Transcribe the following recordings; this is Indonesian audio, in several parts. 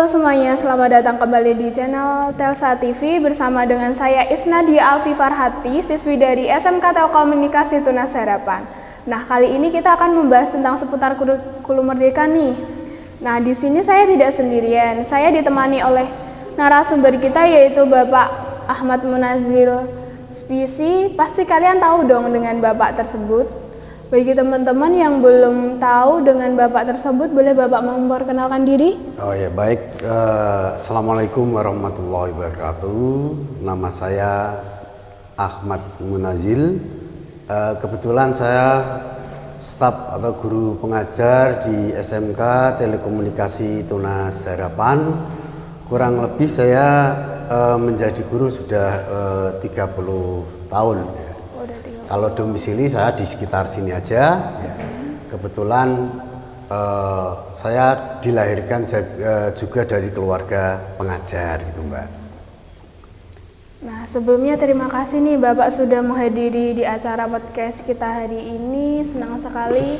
semuanya, selamat datang kembali di channel Telsa TV bersama dengan saya Isnadia Alfi Farhati, siswi dari SMK Telekomunikasi Tunas Harapan. Nah, kali ini kita akan membahas tentang seputar kurikulum merdeka nih. Nah, di sini saya tidak sendirian, saya ditemani oleh narasumber kita yaitu Bapak Ahmad Munazil Spisi. Pasti kalian tahu dong dengan Bapak tersebut. Bagi teman-teman yang belum tahu dengan Bapak tersebut, boleh Bapak memperkenalkan diri? Oh ya, baik. Assalamualaikum warahmatullahi wabarakatuh. Nama saya Ahmad Munazil. Kebetulan saya staf atau guru pengajar di SMK Telekomunikasi Tunas Harapan. Kurang lebih saya menjadi guru sudah 30 tahun. Kalau domisili saya di sekitar sini aja. Kebetulan saya dilahirkan juga dari keluarga pengajar gitu, Mbak. Nah, sebelumnya terima kasih nih Bapak sudah menghadiri di acara podcast kita hari ini. Senang sekali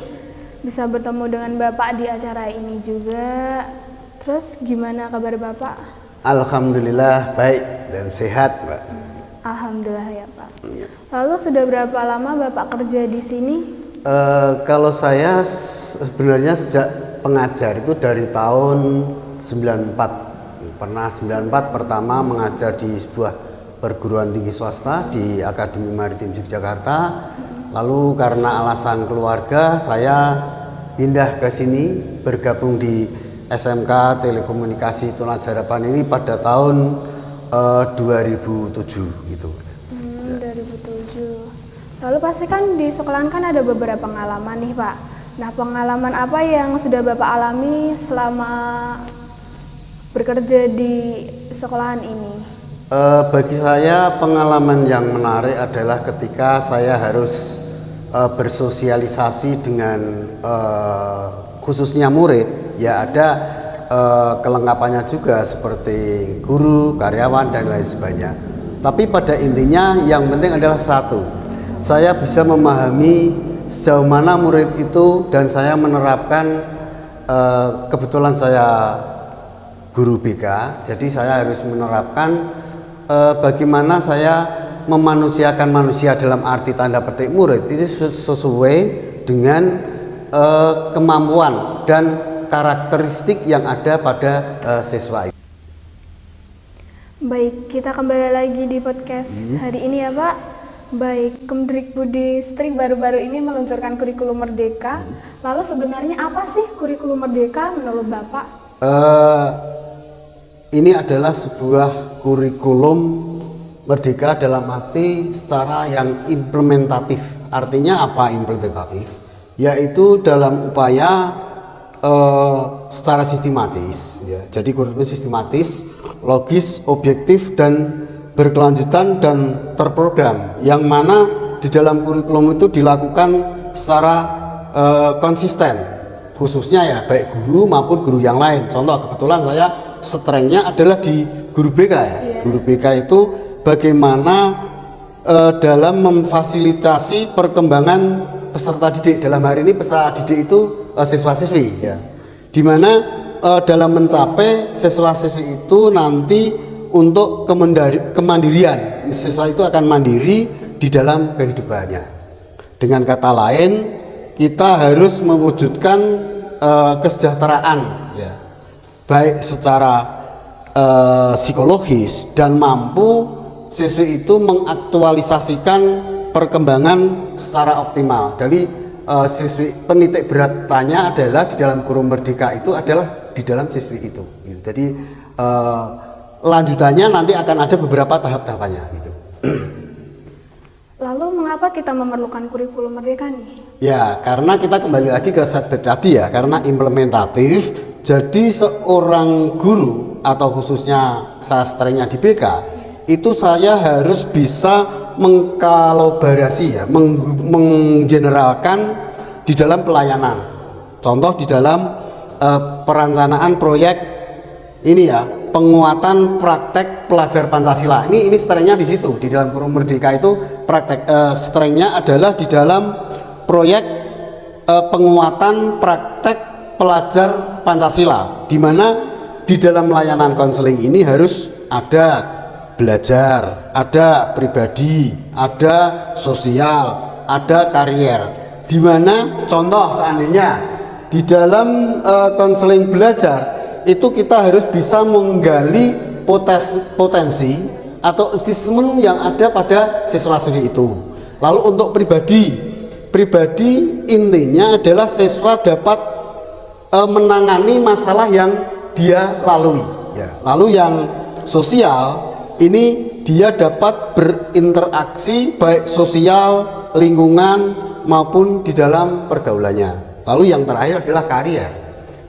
bisa bertemu dengan Bapak di acara ini juga. Terus gimana kabar Bapak? Alhamdulillah baik dan sehat, Mbak. Alhamdulillah ya Pak. Lalu sudah berapa lama Bapak kerja di sini? Kalau saya sebenarnya sejak pengajar itu dari tahun 94. Pernah 94 pertama mengajar di sebuah perguruan tinggi swasta di Akademi Maritim Yogyakarta. Lalu karena alasan keluarga saya pindah ke sini bergabung di SMK Telekomunikasi Tunas Harapan ini pada tahun 2007 gitu. 2007. Lalu pasti kan di sekolahan kan ada beberapa pengalaman nih Pak. Nah, pengalaman apa yang sudah Bapak alami selama bekerja di sekolahan ini? Bagi saya pengalaman yang menarik adalah ketika saya harus bersosialisasi dengan khususnya murid. Ya ada kelengkapannya juga seperti guru, karyawan dan lain sebagainya. Tapi pada intinya yang penting adalah satu, saya bisa memahami sejauh mana murid itu dan saya menerapkan, kebetulan saya guru BK, jadi saya harus menerapkan bagaimana saya memanusiakan manusia dalam arti tanda petik murid itu sesuai dengan kemampuan dan karakteristik yang ada pada siswa itu. Baik, kita kembali lagi di podcast hari ini ya Pak. Baik, Kemdikbudristek baru-baru ini meluncurkan kurikulum merdeka. Lalu sebenarnya apa sih kurikulum merdeka menurut Bapak? Ini adalah sebuah kurikulum merdeka dalam arti secara yang implementatif. Artinya apa implementatif? Yaitu dalam upaya secara sistematis ya. Jadi kurikulum sistematis, logis, objektif dan berkelanjutan dan terprogram, yang mana di dalam kurikulum itu dilakukan secara konsisten, khususnya ya baik guru maupun guru yang lain. Contoh kebetulan saya strengthnya adalah di guru BK ya. Guru BK itu bagaimana dalam memfasilitasi perkembangan peserta didik. Dalam hari ini peserta didik itu siswa-siswi ya, dimana dalam mencapai siswa-siswi itu nanti untuk kemandirian, siswa itu akan mandiri di dalam kehidupannya. Dengan kata lain, kita harus mewujudkan kesejahteraan ya, baik secara psikologis dan mampu siswi itu mengaktualisasikan perkembangan secara optimal. Dari siswi, penitik beratnya adalah di dalam kurikulum merdeka itu adalah di dalam siswi itu gitu. Jadi lanjutannya nanti akan ada beberapa tahap-tahapannya gitu. Lalu mengapa kita memerlukan kurikulum merdeka nih? Ya, karena kita kembali lagi ke setback tadi ya, karena implementatif. Jadi seorang guru atau khususnya sastranya di BK itu saya harus bisa mengkolaborasi ya, menggeneralkan di dalam pelayanan. Contoh di dalam perencanaan proyek ini ya, penguatan praktek pelajar Pancasila. Ini strengthnya di situ. Di dalam kurikulum merdeka itu praktek strengthnya adalah di dalam proyek penguatan praktek pelajar Pancasila, di mana di dalam layanan konseling ini harus ada belajar, ada pribadi, ada sosial, ada karier. Di mana contoh seandainya di dalam konseling belajar itu kita harus bisa menggali potensi atau asesmen yang ada pada siswa-siswi itu. Lalu untuk pribadi intinya adalah siswa dapat menangani masalah yang dia lalui. Ya. Lalu yang sosial ini dia dapat berinteraksi baik sosial, lingkungan maupun di dalam pergaulannya. Lalu yang terakhir adalah karier,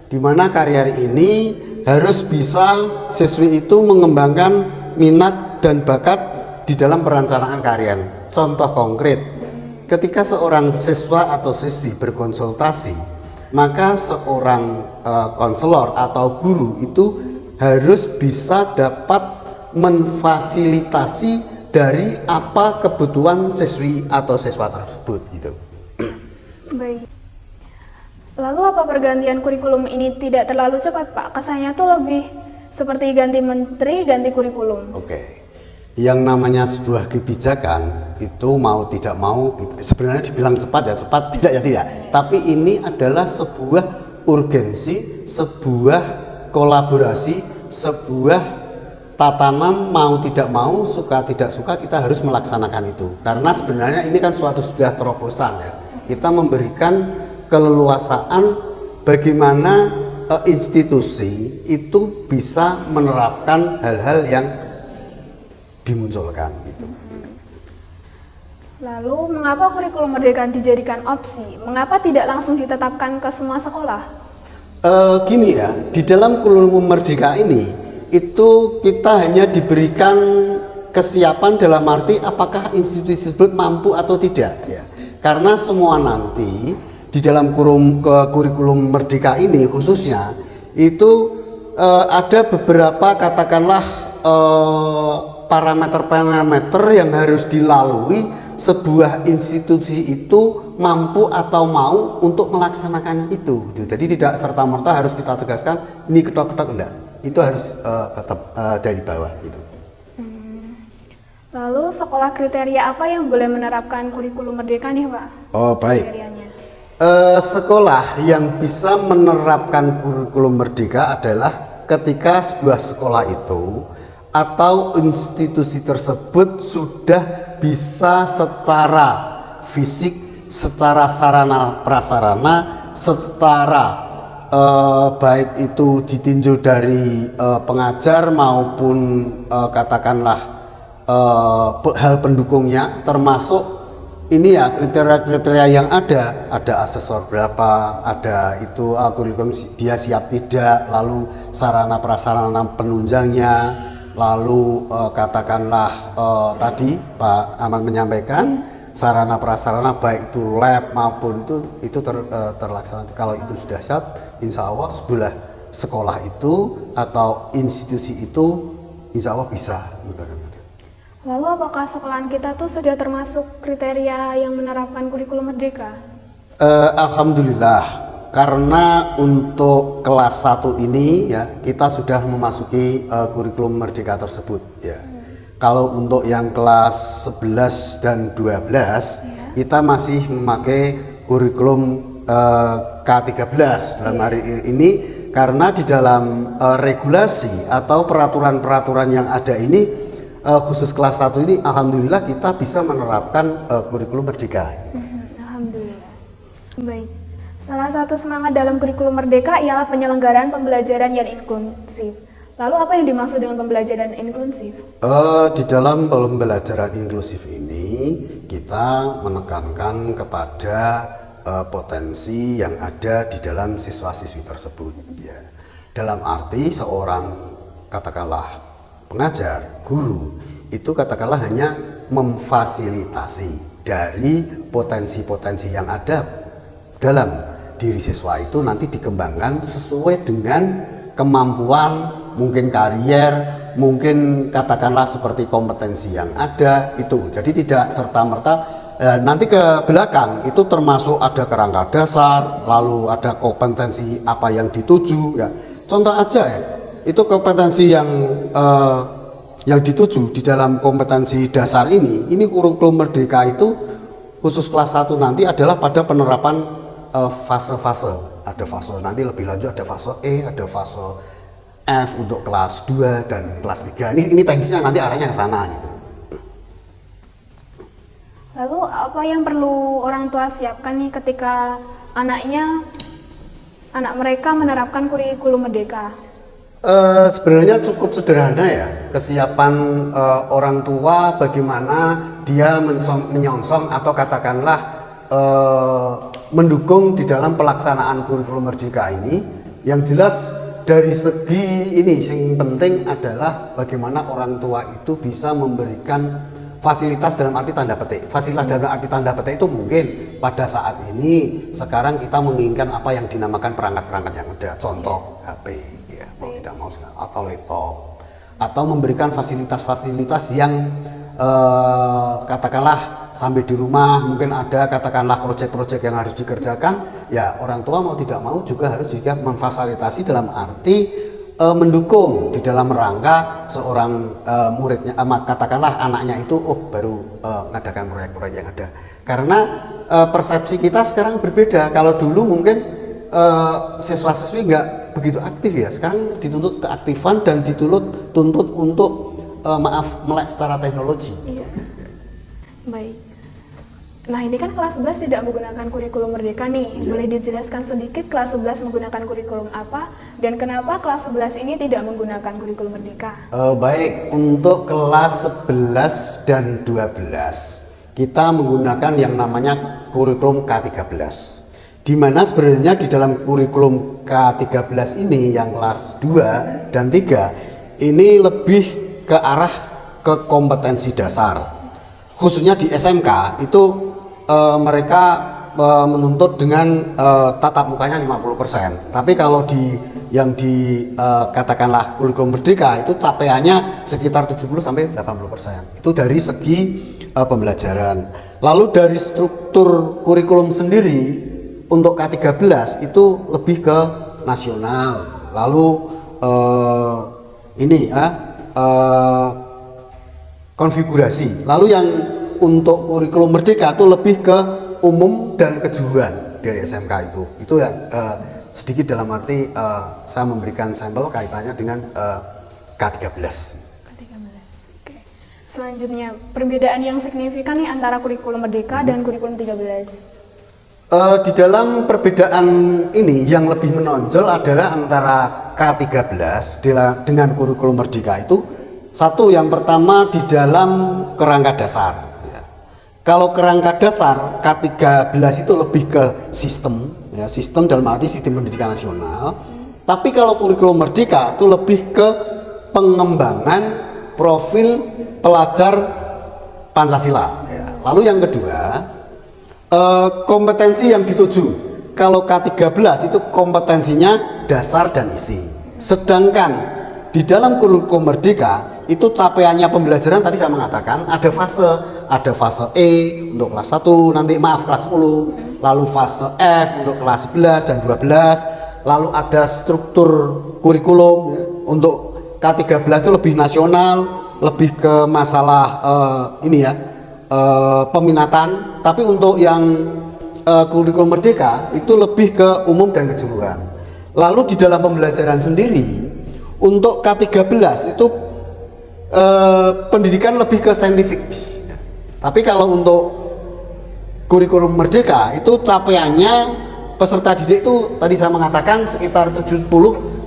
di mana karier ini harus bisa siswi itu mengembangkan minat dan bakat di dalam perencanaan karier. Contoh konkret, ketika seorang siswa atau siswi berkonsultasi, maka seorang konselor atau guru itu harus bisa dapat memfasilitasi dari apa kebutuhan siswi atau siswa tersebut gitu. Baik. Lalu apa pergantian kurikulum ini tidak terlalu cepat, Pak? Kesannya tuh lebih seperti ganti menteri, ganti kurikulum. Oke. Yang namanya sebuah kebijakan itu mau tidak mau sebenarnya dibilang cepat ya cepat, tidak ya tidak. Tapi ini adalah sebuah urgensi, sebuah kolaborasi, sebuah tatanan mau tidak mau, suka tidak suka kita harus melaksanakan itu. Karena sebenarnya ini kan suatu sudah terobosan ya. Kita memberikan keleluasaan bagaimana institusi itu bisa menerapkan hal-hal yang dimunculkan gitu. Lalu mengapa kurikulum merdeka dijadikan opsi? Mengapa tidak langsung ditetapkan ke semua sekolah? Gini ya, di dalam kurikulum merdeka ini itu kita hanya diberikan kesiapan dalam arti apakah institusi tersebut mampu atau tidak ya. Karena semua nanti di dalam kurikulum merdeka ini khususnya itu ada beberapa katakanlah parameter-parameter yang harus dilalui sebuah institusi itu mampu atau mau untuk melaksanakannya itu. Jadi tidak serta-merta harus kita tegaskan ini ketok-ketok, enggak. Itu harus tetap dari bawah gitu. Lalu sekolah kriteria apa yang boleh menerapkan kurikulum merdeka nih, Pak? Oh baik. Sekolah yang bisa menerapkan kurikulum merdeka adalah ketika sebuah sekolah itu atau institusi tersebut sudah bisa secara fisik, secara sarana prasarana, secara baik itu ditinjau dari pengajar maupun katakanlah hal pendukungnya, termasuk ini ya kriteria-kriteria yang ada asesor berapa, ada itu kurikulum dia siap tidak, lalu sarana prasarana penunjangnya, lalu katakanlah tadi Pak Ahmad menyampaikan sarana prasarana baik itu lab maupun itu terlaksana. Kalau itu sudah siap, insya Allah sebelah sekolah itu atau institusi itu insya Allah bisa. Lalu apakah sekolahan kita tuh sudah termasuk kriteria yang menerapkan kurikulum merdeka? Alhamdulillah, karena untuk kelas 1 ini ya kita sudah memasuki kurikulum merdeka tersebut ya. Kalau untuk yang kelas 11 dan 12 kita masih memakai kurikulum K13 dalam hari ini, karena di dalam regulasi atau peraturan-peraturan yang ada ini khusus kelas 1 ini alhamdulillah kita bisa menerapkan kurikulum merdeka. Alhamdulillah. Baik. Salah satu semangat dalam kurikulum merdeka ialah penyelenggaraan pembelajaran yang inklusif. Lalu apa yang dimaksud dengan pembelajaran inklusif? Di dalam pembelajaran inklusif ini kita menekankan kepada potensi yang ada di dalam siswa-siswi tersebut ya. Dalam arti seorang katakanlah pengajar, guru itu katakanlah hanya memfasilitasi dari potensi-potensi yang ada dalam diri siswa itu nanti dikembangkan sesuai dengan kemampuan, mungkin karier, mungkin katakanlah seperti kompetensi yang ada itu. Jadi tidak serta-merta nanti ke belakang itu termasuk ada kerangka dasar, lalu ada kompetensi apa yang dituju ya. Contoh aja ya, itu kompetensi yang dituju di dalam kompetensi dasar ini kurikulum Merdeka itu khusus kelas 1 nanti adalah pada penerapan fase-fase. Ada fase nanti lebih lanjut, ada fase E, ada fase F untuk kelas 2 dan kelas 3. Ini teknisnya nanti arahnya ke sana gitu. Lalu apa yang perlu orang tua siapkan nih ketika anak mereka menerapkan kurikulum Merdeka? Sebenarnya cukup sederhana ya, kesiapan orang tua bagaimana dia menyongsong atau katakanlah mendukung di dalam pelaksanaan kurikulum Merdeka ini. Yang jelas dari segi ini yang penting adalah bagaimana orang tua itu bisa memberikan fasilitas dalam arti tanda petik. Fasilitas dalam arti tanda petik itu mungkin pada saat ini sekarang kita menginginkan apa yang dinamakan perangkat-perangkat yang ada, contoh HP ya, mau tidak mau atau laptop, atau memberikan fasilitas-fasilitas yang katakanlah sampai di rumah mungkin ada katakanlah proyek-proyek yang harus dikerjakan, ya orang tua mau tidak mau juga harus juga memfasilitasi dalam arti mendukung di dalam rangka seorang muridnya, katakanlah anaknya itu baru mengadakan proyek-proyek yang ada. Karena persepsi kita sekarang berbeda. Kalau dulu mungkin siswa-siswi nggak begitu aktif ya, sekarang dituntut keaktifan dan dituntut untuk melek secara teknologi. Iya. Baik. Nah, ini kan kelas 11 tidak menggunakan kurikulum Merdeka nih. Boleh dijelaskan sedikit kelas 11 menggunakan kurikulum apa dan kenapa kelas 11 ini tidak menggunakan kurikulum Merdeka? Baik, untuk kelas 11 dan 12 kita menggunakan yang namanya kurikulum K13. Di mana sebenarnya di dalam kurikulum K13 ini yang kelas 2 dan 3 ini lebih ke arah ke kompetensi dasar. Khususnya di SMK itu mereka menuntut dengan tatap mukanya 50%. Tapi kalau yang katakanlah kurikulum Merdeka itu capaiannya sekitar 70 sampai 80%. Itu dari segi pembelajaran. Lalu dari struktur kurikulum sendiri untuk K13 itu lebih ke nasional. Lalu konfigurasi. Lalu yang untuk kurikulum Merdeka itu lebih ke umum dan kejuruan dari SMK itu yang sedikit dalam arti saya memberikan sampel kaitannya dengan K13. Oke. Selanjutnya, perbedaan yang signifikan nih antara kurikulum Merdeka dan kurikulum 13. Di dalam perbedaan ini yang lebih menonjol adalah antara K13 dengan kurikulum Merdeka itu satu, yang pertama di dalam kerangka dasar. Kalau kerangka dasar K13 itu lebih ke sistem, ya, sistem dalam arti sistem pendidikan nasional. Tapi kalau kurikulum Merdeka itu lebih ke pengembangan profil pelajar Pancasila. Ya. Lalu yang kedua, kompetensi yang dituju. Kalau K13 itu kompetensinya dasar dan isi. Sedangkan di dalam kurikulum Merdeka itu capaiannya pembelajaran tadi saya mengatakan ada fase E untuk kelas 1 kelas 10, lalu fase F untuk kelas 11 dan 12, lalu ada struktur kurikulum ya. Untuk K13 itu lebih nasional, lebih ke masalah peminatan, tapi untuk yang kurikulum Merdeka itu lebih ke umum dan kejuruan. Lalu di dalam pembelajaran sendiri untuk K13 itu pendidikan lebih ke saintifik. Tapi kalau untuk kurikulum Merdeka itu capaiannya peserta didik itu tadi saya mengatakan sekitar 70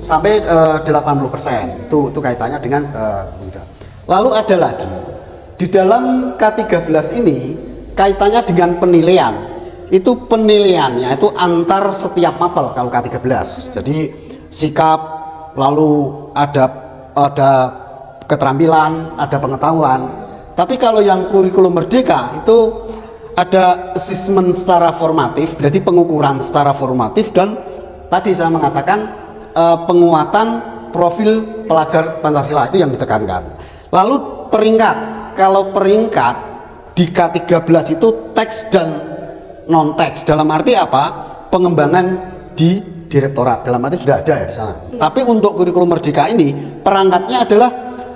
sampai 80%. Itu kaitannya dengan lalu ada lagi di dalam K13 ini kaitannya dengan penilaian. Itu penilaiannya itu antar setiap mapel kalau K13. Jadi sikap, lalu ada keterampilan, ada pengetahuan. Tapi kalau yang kurikulum Merdeka itu ada asesmen secara formatif, jadi pengukuran secara formatif, dan tadi saya mengatakan penguatan profil pelajar Pancasila itu yang ditekankan. Lalu peringkat, kalau peringkat di K13 itu teks dan non teks. Dalam arti apa? Pengembangan di direktorat, dalam arti sudah ada ya di sana. Tapi untuk kurikulum merdeka ini perangkatnya adalah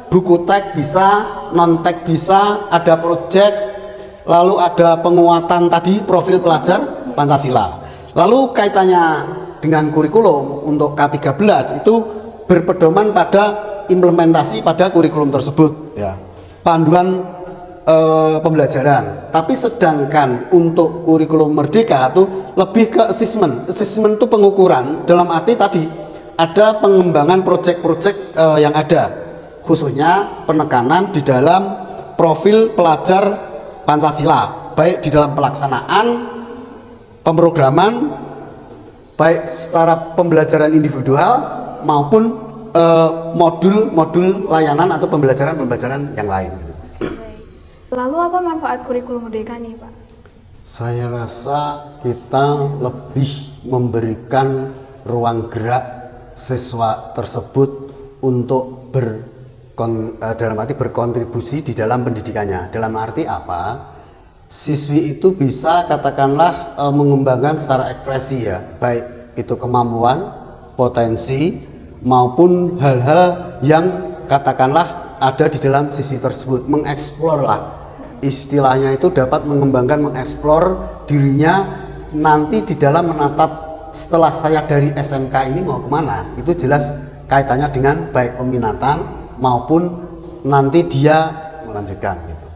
buku teks bisa, non teks bisa, ada proyek, lalu ada penguatan tadi profil pelajar Pancasila. Lalu kaitannya dengan kurikulum untuk K13 itu berpedoman pada implementasi pada kurikulum tersebut ya, panduan pembelajaran. Tapi sedangkan untuk kurikulum merdeka itu lebih ke assessment itu pengukuran, dalam arti tadi ada pengembangan proyek-proyek yang ada, khususnya penekanan di dalam profil pelajar Pancasila, baik di dalam pelaksanaan pemrograman, baik secara pembelajaran individual maupun modul-modul layanan atau pembelajaran yang lain. Lalu apa manfaat kurikulum merdeka nih Pak? Saya rasa kita lebih memberikan ruang gerak siswa tersebut untuk dalam arti berkontribusi di dalam pendidikannya. Dalam arti apa? Siswi itu bisa katakanlah mengembangkan secara ekspresi ya, baik itu kemampuan, potensi maupun hal-hal yang katakanlah ada di dalam siswi tersebut, mengeksplor lah istilahnya, itu dapat mengembangkan, mengeksplor dirinya nanti di dalam menatap setelah saya dari SMK ini mau kemana. Itu jelas kaitannya dengan baik peminatan maupun nanti dia melanjutkan gitu.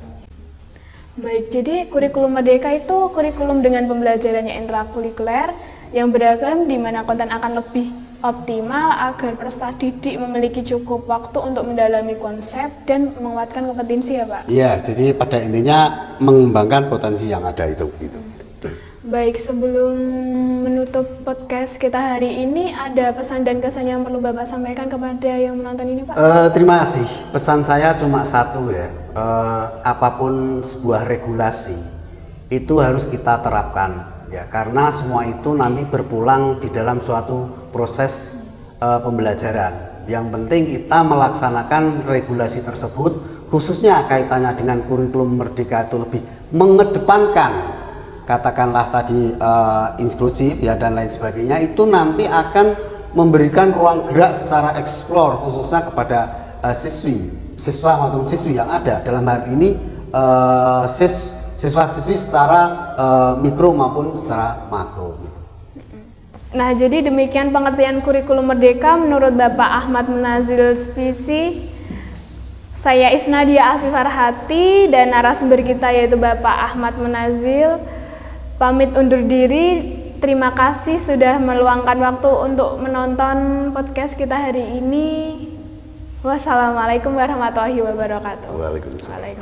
Baik, jadi kurikulum merdeka itu kurikulum dengan pembelajarannya intrakurikuler yang beragam, di mana konten akan lebih optimal agar peserta didik memiliki cukup waktu untuk mendalami konsep dan menguatkan kompetensi ya Pak? Iya, jadi pada intinya mengembangkan potensi yang ada itu gitu. Baik, sebelum menutup podcast kita hari ini, ada pesan dan kesan yang perlu Bapak sampaikan kepada yang menonton ini Pak? Terima kasih, pesan saya cuma satu ya, apapun sebuah regulasi itu harus kita terapkan ya, karena semua itu nanti berpulang di dalam suatu proses pembelajaran. Yang penting kita melaksanakan regulasi tersebut, khususnya kaitannya dengan kurikulum merdeka itu lebih mengedepankan katakanlah tadi inklusif ya dan lain sebagainya, itu nanti akan memberikan ruang gerak secara eksplor khususnya kepada siswa maupun siswi yang ada, dalam hal ini siswa-siswi secara mikro maupun secara makro. Nah, jadi demikian pengertian kurikulum merdeka menurut Bapak Ahmad Munazil Spisi. Saya Isnadia Alfifarhati dan narasumber kita yaitu Bapak Ahmad Munazil. Pamit undur diri. Terima kasih sudah meluangkan waktu untuk menonton podcast kita hari ini. Wassalamualaikum warahmatullahi wabarakatuh. Waalaikumsalam.